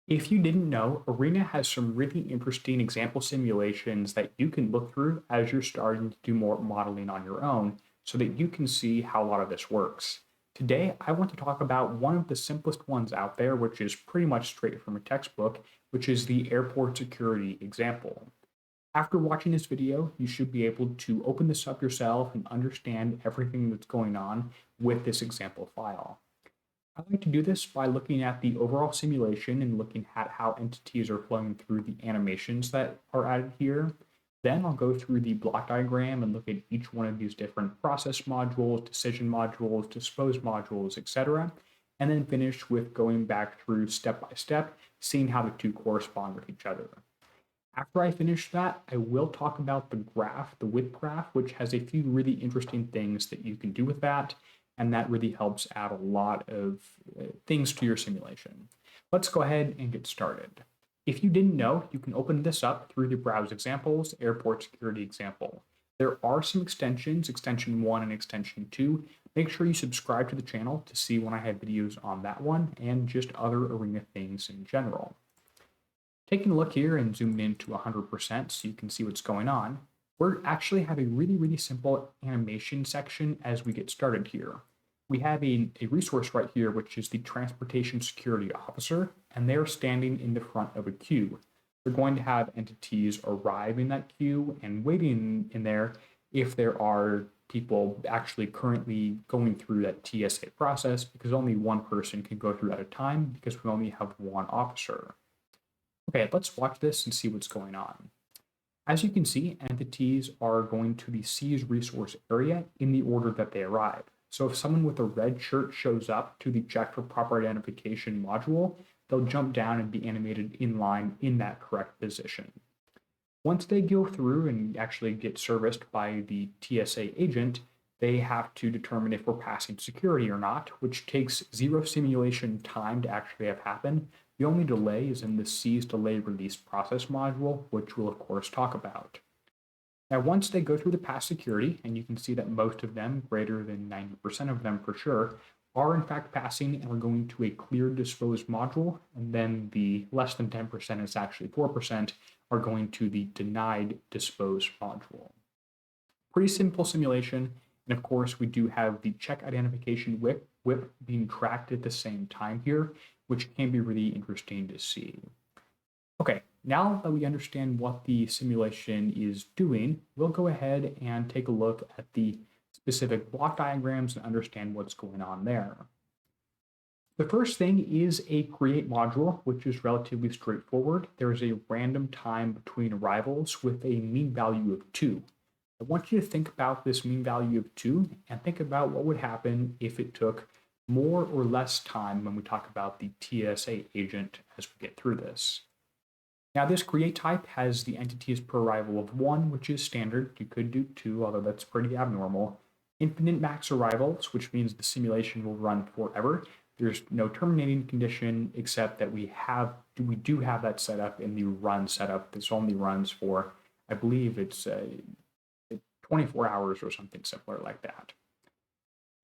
If you didn't know, Arena has some really interesting example simulations that you can look through as you're starting to do more modeling on your own so that you can see how a lot of this works. Today, I want to talk about one of the simplest ones out there, which is pretty much straight from a textbook, which is the airport security example. After watching this video, you should be able to open this up yourself and understand everything that's going on with this example file. I like to do this by looking at the overall simulation and looking at how entities are flowing through the animations that are added here. Then I'll go through the block diagram and look at each one of these different process modules, decision modules, dispose modules, etc. And then finish with going back through step by step, seeing how the two correspond with each other. After I finish that, I will talk about the graph, the width graph, which has a few really interesting things that you can do with that, and that really helps add a lot of things to your simulation. Let's go ahead and get started. If you didn't know, you can open this up through the Browse Examples, Airport Security example. There are some extensions, extension 1 and extension 2. Make sure you subscribe to the channel to see when I have videos on that one and just other Arena things in general. Taking a look here and zooming in to 100% so you can see what's going on, we're actually have a really simple animation section as we get started here. We have a resource right here, which is the Transportation Security Officer, and they're standing in the front of a queue. They're going to have entities arrive in that queue and waiting in there if there are people actually currently going through that TSA process, because only one person can go through at a time because we only have one officer. Okay, let's watch this and see what's going on. As you can see, entities are going to the seized resource area in the order that they arrive. So if someone with a red shirt shows up to the check for proper identification module, they'll jump down and be animated in line in that correct position. Once they go through and actually get serviced by the TSA agent, they have to determine if we're passing security or not, which takes 0 simulation time to actually have happen. The only delay is in the seize delay release process module, which we'll of course talk about. Now, once they go through the pass security, and you can see that most of them, greater than 90% of them for sure, are in fact passing and are going to a clear dispose module, and then the less than 10%, it's actually 4%, are going to the denied dispose module. Pretty simple simulation, and of course we do have the check identification whip being tracked at the same time here, which can be really interesting to see. Okay, now that we understand what the simulation is doing, we'll go ahead and take a look at the specific block diagrams and understand what's going on there. The first thing is a create module, which is relatively straightforward. There is a random time between arrivals with a mean value of 2. I want you to think about this mean value of 2 and think about what would happen if it took more or less time when we talk about the TSA agent as we get through this. Now, this create type has the entities per arrival of 1, which is standard. You could do 2, although that's pretty abnormal. Infinite max arrivals, which means the simulation will run forever. There's no terminating condition, except that we do have that set up in the run setup. This only runs for, I believe it's 24 hours or something similar like that.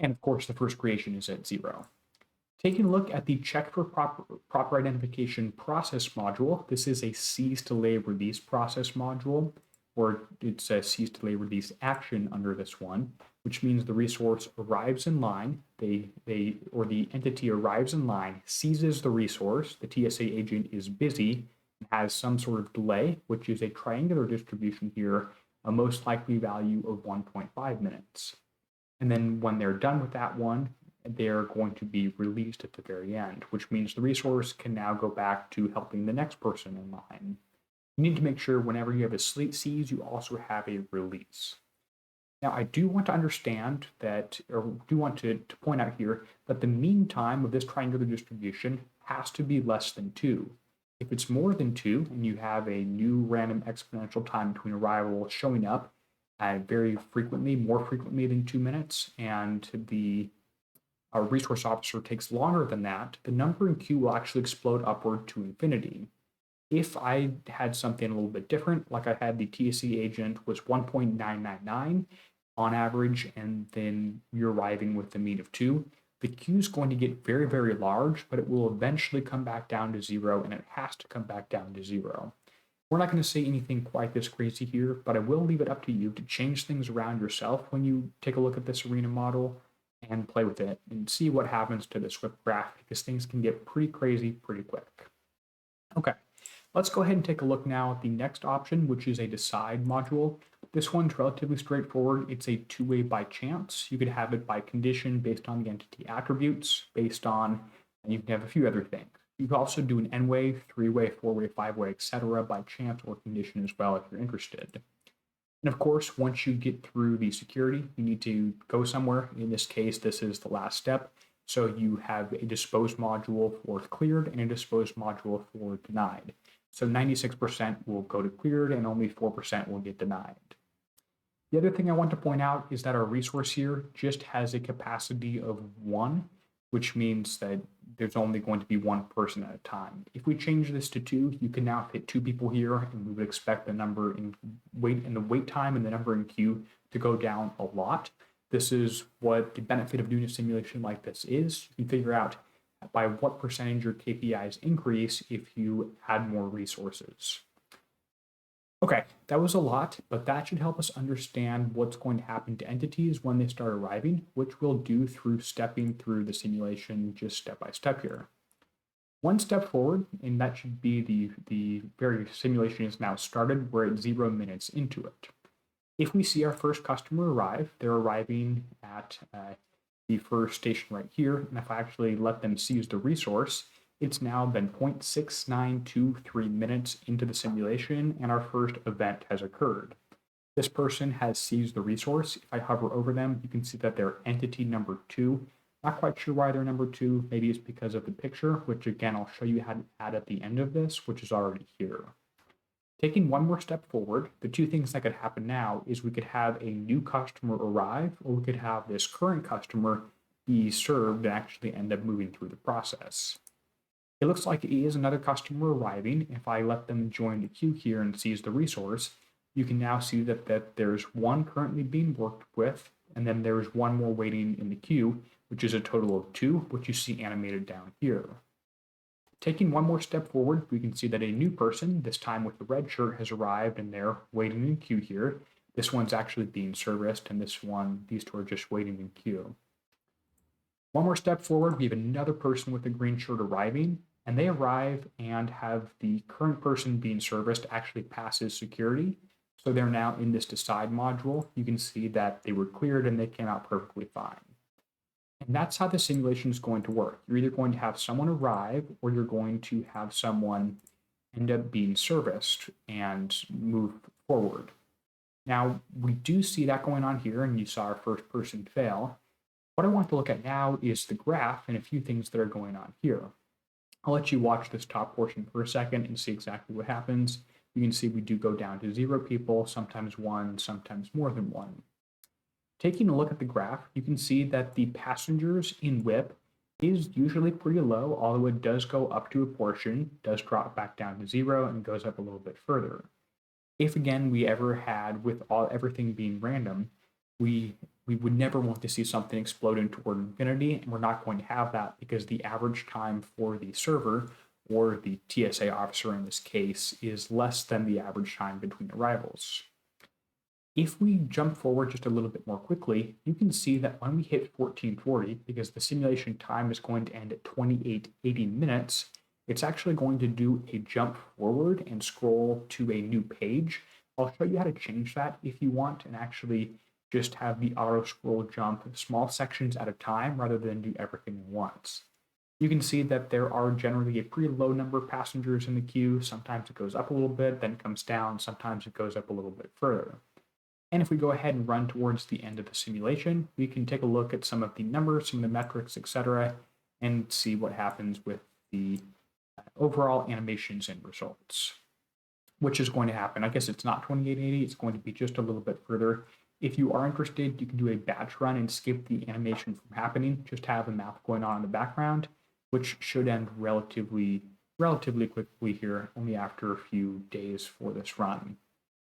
And of course, the first creation is at 0. Taking a look at the check for proper identification process module, this is a seize delay release process module, or it's a seize delay release action under this one, which means the resource arrives in line, or the entity arrives in line, seizes the resource, the TSA agent is busy, and has some sort of delay, which is a triangular distribution here, a most likely value of 1.5 minutes. And then when they're done with that one, they're going to be released at the very end, which means the resource can now go back to helping the next person in line. You need to make sure whenever you have a seize, you also have a release. Now, I do want to understand that, or do want to point out here that the mean time of this triangular distribution has to be less than 2. If it's more than 2 and you have a new random exponential time between arrival showing up very frequently, more frequently than 2 minutes, and the resource officer takes longer than that, the number in queue will actually explode upward to infinity. If I had something a little bit different, like I had the TSC agent was 1.999 on average, and then you're arriving with the mean of 2, the queue is going to get very, very large, but it will eventually come back down to zero, and it has to come back down to zero. We're not going to say anything quite this crazy here, but I will leave it up to you to change things around yourself when you take a look at this arena model and play with it and see what happens to the Swift graph, because things can get pretty crazy pretty quick. Okay, let's go ahead and take a look now at the next option, which is a decide module. This one's relatively straightforward. It's a two-way by chance. You could have it by condition based on the entity attributes, based on, and you can have a few other things. You can also do an n-way, three-way, four-way, five-way, etc. by chance or condition as well if you're interested. And of course, once you get through the security, you need to go somewhere. In this case, this is the last step. So you have a dispose module for cleared and a dispose module for denied. So 96% will go to cleared and only 4% will get denied. The other thing I want to point out is that our resource here just has a capacity of 1, which means that there's only going to be one person at a time. If we change this to 2, you can now fit 2 people here, and we would expect the number in wait and the wait time and the number in queue to go down a lot. This is what the benefit of doing a simulation like this is. You can figure out by what percentage your KPIs increase if you add more resources. Okay, that was a lot, but that should help us understand what's going to happen to entities when they start arriving, which we'll do through stepping through the simulation just step by step here. One step forward, and that should be the very simulation is now started. We're at 0 minutes into it. If we see our first customer arrive, they're arriving at the first station right here, and if I actually let them seize the resource, it's now been 0.6923 minutes into the simulation, and our first event has occurred. This person has seized the resource. If I hover over them, you can see that they're entity number 2. Not quite sure why they're number 2. Maybe it's because of the picture, which again, I'll show you how to add at the end of this, which is already here. Taking one more step forward, the two things that could happen now is we could have a new customer arrive, or we could have this current customer be served and actually end up moving through the process. It looks like it is another customer arriving. If I let them join the queue here and seize the resource, you can now see that there's one currently being worked with, and then there's one more waiting in the queue, which is a total of 2, which you see animated down here. Taking one more step forward, we can see that a new person, this time with the red shirt, has arrived, and they're waiting in queue here. This one's actually being serviced, and these two are just waiting in queue. One more step forward, we have another person with a green shirt arriving, and they arrive and have the current person being serviced actually passes security. So they're now in this decide module. You can see that they were cleared and they came out perfectly fine. And that's how the simulation is going to work. You're either going to have someone arrive, or you're going to have someone end up being serviced and move forward. Now, we do see that going on here, and you saw our first person fail. What I want to look at now is the graph and a few things that are going on here. I'll let you watch this top portion for a second and see exactly what happens. You can see we do go down to 0 people, sometimes 1, sometimes more than 1. Taking a look at the graph, you can see that the passengers in WIP is usually pretty low, although it does go up to a portion, does drop back down to 0, and goes up a little bit further. If again we ever had, with everything being random, we would never want to see something exploding toward infinity, and we're not going to have that because the average time for the server, or the TSA officer in this case, is less than the average time between arrivals. If we jump forward just a little bit more quickly, you can see that when we hit 1440, because the simulation time is going to end at 2880 minutes, it's actually going to do a jump forward and scroll to a new page. I'll show you how to change that if you want, and actually just have the auto scroll jump small sections at a time rather than do everything at once. You can see that there are generally a pretty low number of passengers in the queue. Sometimes it goes up a little bit, then comes down. Sometimes it goes up a little bit further. And if we go ahead and run towards the end of the simulation, we can take a look at some of the numbers, some of the metrics, etc., and see what happens with the overall animations and results, which is going to happen. I guess it's not 2880, it's going to be just a little bit further. If you are interested, you can do a batch run and skip the animation from happening, just have a map going on in the background, which should end relatively quickly here, only after a few days for this run.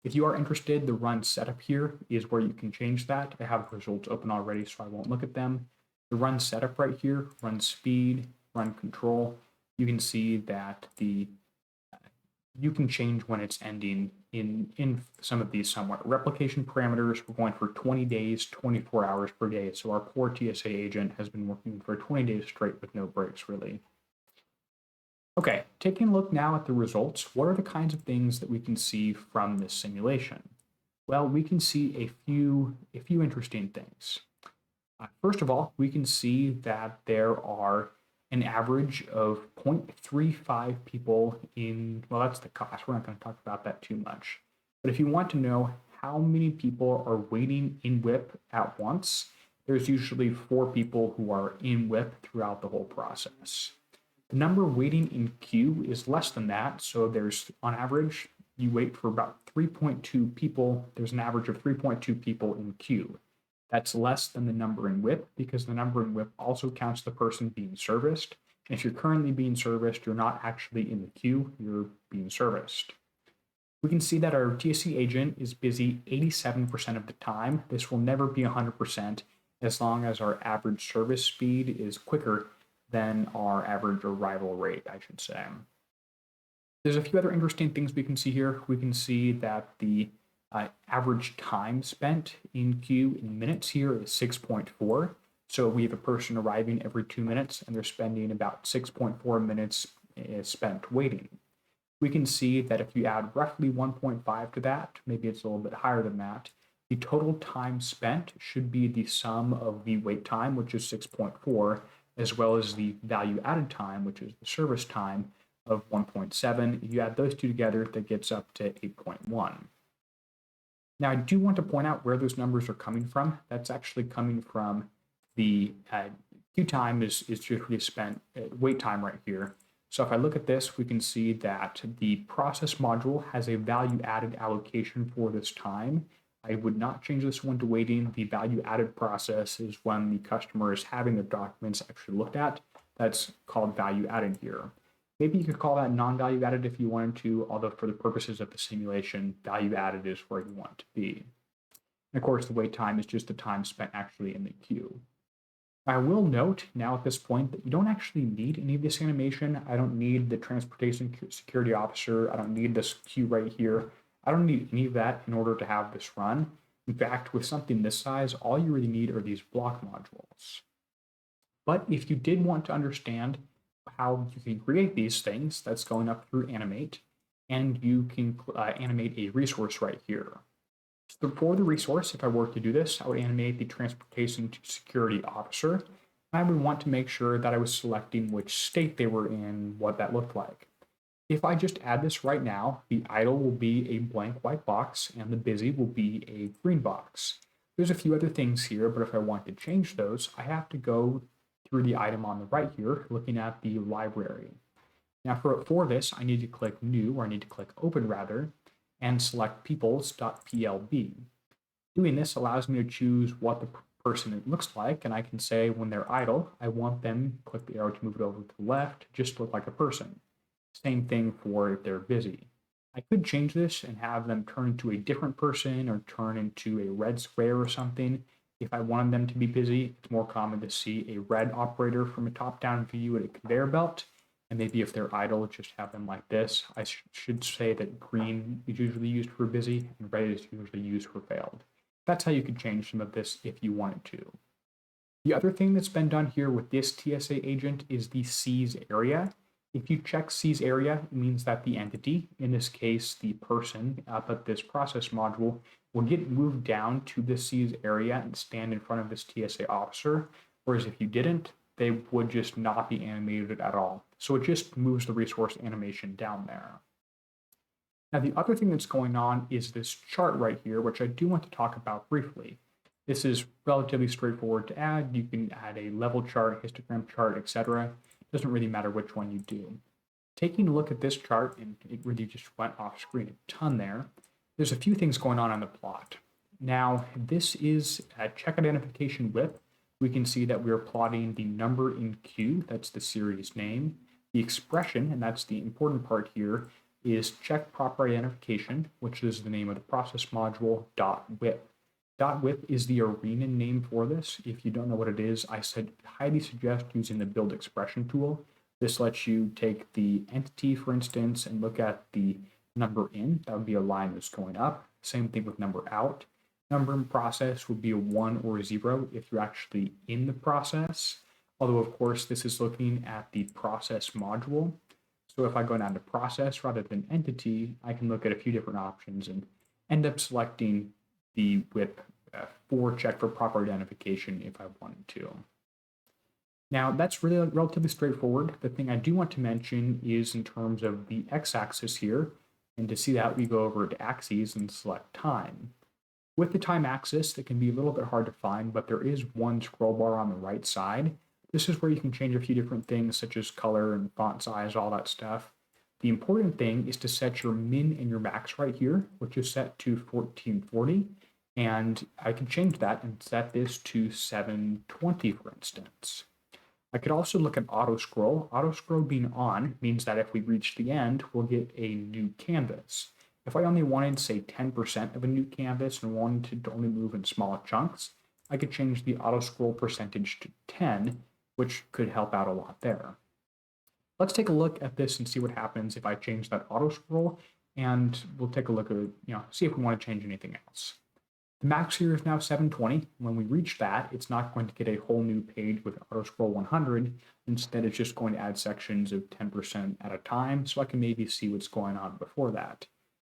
If you are interested, the run setup here is where you can change that. I have the results open already, so I won't look at them. The run setup right here, run speed, run control, you can see that you can change when it's ending in some of these somewhat. Replication parameters, we're going for 20 days, 24 hours per day. So our poor TSA agent has been working for 20 days straight with no breaks, really. Okay, taking a look now at the results, what are the kinds of things that we can see from this simulation? Well, we can see a few interesting things. First of all, we can see that there are an average of 0.35 people in, well, that's the cost. We're not going to talk about that too much. But if you want to know how many people are waiting in WIP at once, there's usually 4 people who are in WIP throughout the whole process. The number waiting in queue is less than that. So there's, on average, you wait for about 3.2 people. There's an average of 3.2 people in queue. That's less than the number in WIP because the number in WIP also counts the person being serviced. And if you're currently being serviced, you're not actually in the queue, you're being serviced. We can see that our TSC agent is busy 87% of the time. This will never be 100% as long as our average service speed is quicker than our average arrival rate, I should say. There's a few other interesting things we can see here. We can see that the average time spent in queue in minutes here is 6.4. So we have a person arriving every 2 minutes and they're spending about 6.4 minutes spent waiting. We can see that if you add roughly 1.5 to that, maybe it's a little bit higher than that, the total time spent should be the sum of the wait time, which is 6.4, as well as the value added time, which is the service time of 1.7. If you add those two together, that gets up to 8.1. Now, I do want to point out where those numbers are coming from. That's actually coming from the queue time is usually spent wait time right here. So if I look at this, we can see that the process module has a value added allocation for this time. I would not change this one to waiting. The value added process is when the customer is having their documents actually looked at. That's called value added here. Maybe you could call that non-value added if you wanted to, although for the purposes of the simulation, value added is where you want to be. And of course, the wait time is just the time spent actually in the queue. I will note now at this point that you don't actually need any of this animation. I don't need the transportation security officer. I don't need this queue right here. I don't need any of that in order to have this run. In fact, with something this size, all you really need are these block modules. But if you did want to understand how you can create these things, that's going up through animate, and you can animate a resource right here. So for the resource, if I were to do this, I would animate the transportation security officer. I would want to make sure that I was selecting which state they were in, what that looked like. If I just add this right now, the idle will be a blank white box and the busy will be a green box. There's a few other things here, but if I want to change those, I have to go through the item on the right here, looking at the library. Now for this, I need to click new, or I need to click open rather, and select peoples.plb. Doing this allows me to choose what the person looks like, and I can say when they're idle, I want them, click the arrow to move it over to the left, just look like a person. Same thing for if they're busy. I could change this and have them turn into a different person or turn into a red square or something. If I wanted them to be busy, it's more common to see a red operator from a top-down view at a conveyor belt. And maybe if they're idle, just have them like this. I should say that green is usually used for busy and red is usually used for failed. That's how you could change some of this if you wanted to. The other thing that's been done here with this TSA agent is the seize area. If you check seize area, it means that the entity, in this case the person up at this process module, will get moved down to the seize area and stand in front of this TSA officer, whereas if you didn't, they would just not be animated at all. So it just moves the resource animation down there. Now the other thing that's going on is this chart right here, which I do want to talk about briefly. This is relatively straightforward to add. You can add a level chart, histogram chart, etc. It doesn't really matter which one you do. Taking a look at this chart, and it really just went off screen a ton there, there's a few things going on the plot. Now, this is a check identification WIP. We can see that we're plotting the number in queue, that's the series name. The expression, and that's the important part here, is check proper identification, which is the name of the process module .whip. .whip is the arena name for this. If you don't know what it is, I said highly suggest using the build expression tool. This lets you take the entity, for instance, and look at the number in. That would be a line that's going up. Same thing with number out. Number in process would be a 1 or a 0 if you're actually in the process. Although, of course, this is looking at the process module. So if I go down to process rather than entity, I can look at a few different options and end up selecting the whip for check for proper identification if I wanted to. Now that's really relatively straightforward. The thing I do want to mention is in terms of the x-axis here, and to see that we go over to axes and select time. With the time axis, it can be a little bit hard to find, but there is one scroll bar on the right side. This is where you can change a few different things such as color and font size, all that stuff. The important thing is to set your min and your max right here, which is set to 1440. And I can change that and set this to 720, for instance. I could also look at auto scroll. Auto scroll being on means that if we reach the end, we'll get a new canvas. If I only wanted, say, 10% of a new canvas and wanted to only move in small chunks, I could change the auto scroll percentage to 10, which could help out a lot there. Let's take a look at this and see what happens if I change that auto scroll, and we'll take a look at, see if we want to change anything else. The max here is now 720. When we reach that, it's not going to get a whole new page with auto scroll 100. Instead, it's just going to add sections of 10% at a time, so I can maybe see what's going on before that.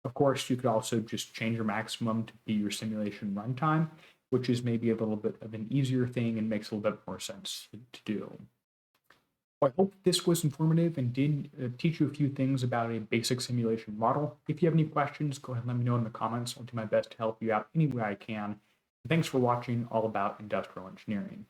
Of course, you could also just change your maximum to be your simulation runtime, which is maybe a little bit of an easier thing and makes a little bit more sense to do. Well, I hope this was informative and did teach you a few things about a basic simulation model. If you have any questions, go ahead and let me know in the comments. I'll do my best to help you out any way I can. Thanks for watching All About Industrial Engineering.